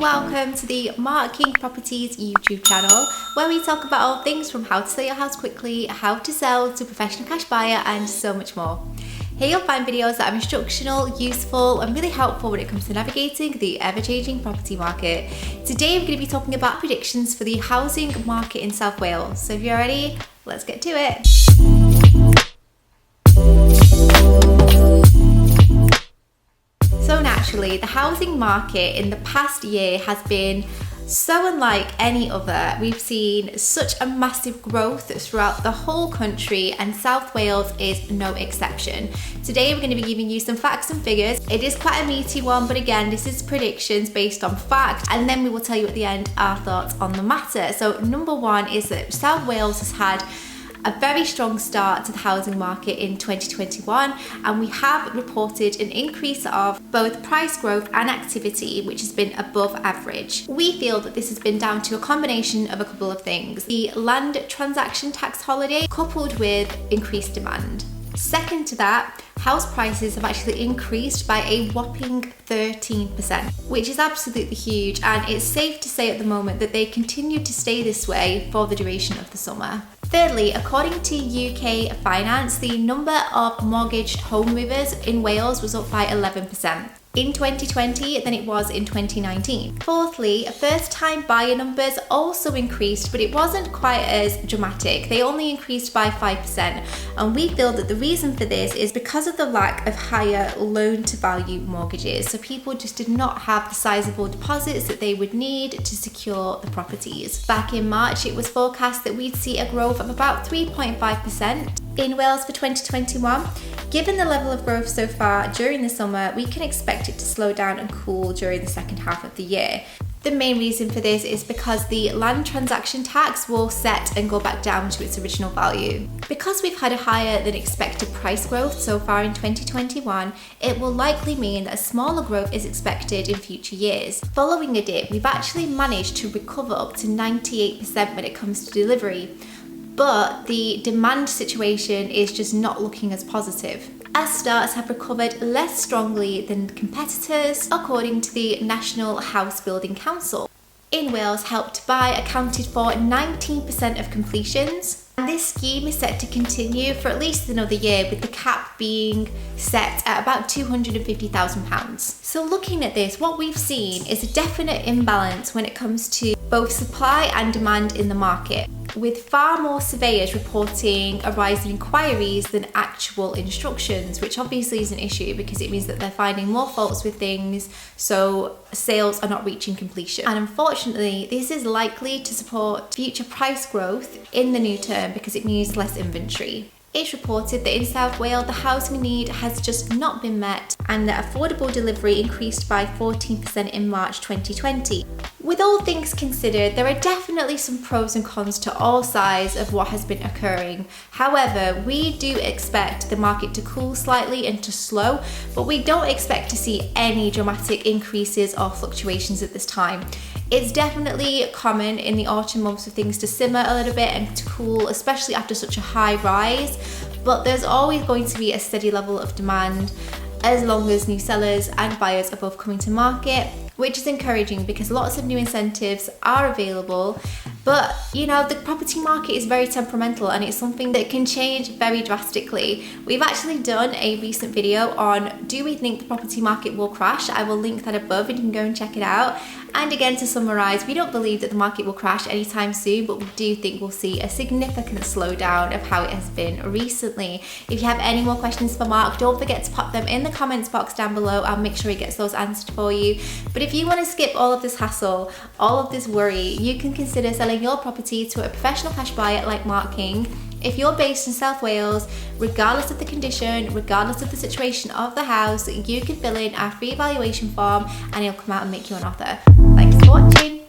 welcome to the Mark King Properties YouTube channel, where we talk about all things from how to sell your house quickly, how to sell to professional cash buyer, and so much more. Here you'll find videos that are instructional, useful, and really helpful when it comes to navigating the ever-changing property market. Today we're going to be talking about predictions for the housing market in South Wales. So if you're ready, let's get to it. So naturally, the housing market in the past year has been so unlike any other. We've seen such a massive growth throughout the whole country, and South Wales is no exception. Today we're going to be giving you some facts and figures. It is quite a meaty one, but again, this is predictions based on fact, and then we will tell you at the end our thoughts on the matter. So number one is that South Wales has had a very strong start to the housing market in 2021, and we have reported an increase of both price growth and activity, which has been above average. We feel that this has been down to a combination of a couple of things: the land transaction tax holiday coupled with increased demand. Second to that, house prices have actually increased by a whopping 13%, which is absolutely huge, and it's safe to say at the moment that they continue to stay this way for the duration of the summer. Thirdly, according to UK Finance, the number of mortgaged home movers in Wales was up by 11% in 2020 than it was in 2019. Fourthly, first-time buyer numbers also increased, but it wasn't quite as dramatic. They only increased by 5%, and we feel that the reason for this is because of the lack of higher loan-to-value mortgages. So people just did not have the sizable deposits that they would need to secure the properties. Back in March, it was forecast that we'd see a growth of about 3.5% in Wales for 2021. Given the level of growth so far during the summer, we can expect it to slow down and cool during the second half of the year. The main reason for this is because the land transaction tax will set and go back down to its original value. Because we've had a higher than expected price growth so far in 2021, it will likely mean that a smaller growth is expected in future years. Following a dip, we've actually managed to recover up to 98% when it comes to delivery, but the demand situation is just not looking as positive, as starts have recovered less strongly than competitors, according to the National House Building Council. In Wales, Help to Buy accounted for 19% of completions, and this scheme is set to continue for at least another year, with the cap being set at about £250,000. So looking at this, what we've seen is a definite imbalance when it comes to both supply and demand in the market, with far more surveyors reporting a rise in inquiries than actual instructions, which obviously is an issue because it means that they're finding more faults with things, so sales are not reaching completion. And unfortunately, this is likely to support future price growth in the new term because it means less inventory. It's reported that in South Wales, the housing need has just not been met, and that affordable delivery increased by 14% in March 2020. With all things considered, there are definitely some pros and cons to all sides of what has been occurring. However, we do expect the market to cool slightly and to slow, but we don't expect to see any dramatic increases or fluctuations at this time. It's definitely common in the autumn months for things to simmer a little bit and to cool, especially after such a high rise, but there's always going to be a steady level of demand as long as new sellers and buyers are both coming to market, which is encouraging because lots of new incentives are available. But you know, the property market is very temperamental, and it's something that can change very drastically. We've actually done a recent video on, do we think the property market will crash? I will link that above and you can go and check it out. And again, to summarise, we don't believe that the market will crash anytime soon, but we do think we'll see a significant slowdown of how it has been recently. If you have any more questions for Mark, don't forget to pop them in the comments box down below. I'll make sure he gets those answered for you. But if you want to skip all of this hassle, all of this worry, you can consider selling your property to a professional cash buyer like Mark King. If you're based in South Wales, regardless of the condition, regardless of the situation of the house, you can fill in our free evaluation form and he'll come out and make you an offer. Thanks for watching.